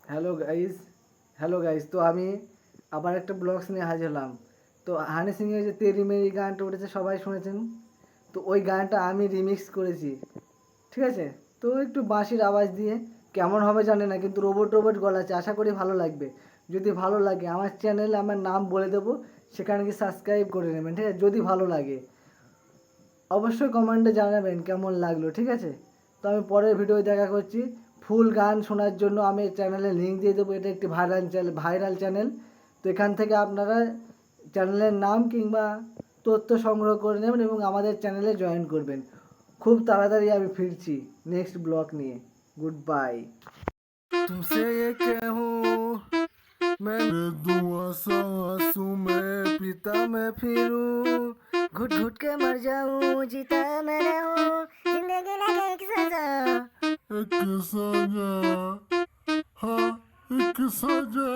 Hello guys hello guys, তো আমি আবার একটা ব্লগস নিয়ে হাজির হলাম। তো হানি সিংয়ের যে তেরি মেরি গানটা উঠেছে সবাই শুনেছেন। তো ওই গানটা আমি রিমিক্স করেছি, ঠিক আছে। তো একটু বাঁশির আওয়াজ দিয়ে কেমন হবে জানি না, কিন্তু রোবট রোবট গলা আছে, আশা করি ভালো লাগবে। যদি ভালো লাগে আমার চ্যানেলে আমার নাম বলে দেবো, সেখানে গিয়ে সাবস্ক্রাইব করে নেবেন, ঠিক আছে। যদি ভালো লাগে অবশ্যই কমেন্টে জানাবেন কেমন লাগলো, ঠিক আছে। তো আমি পরের ভিডিও দেখা করছি। ফুল গান শোনার জন্য আমি চ্যানেলে লিঙ্ক দিয়ে দেবো। এটা একটি ভাইরাল চ্যানেল। তো এখান থেকে আপনারা চ্যানেলের নাম কিংবা তথ্য সংগ্রহ করে নেবেন এবং আমাদের চ্যানেলে জয়েন করবেন। খুব তাড়াতাড়ি আমি ফিরছি নেক্সট ব্লগ নিয়ে। Good bye. तुमसे ये कहूँ मैं दुआ सांसों में पीता मैं फिरूं, घुट घुट के मर जाऊं जीता मैं रहूं, जिंदगी लगे एक सजा, एक सजा, हाँ एक सजा।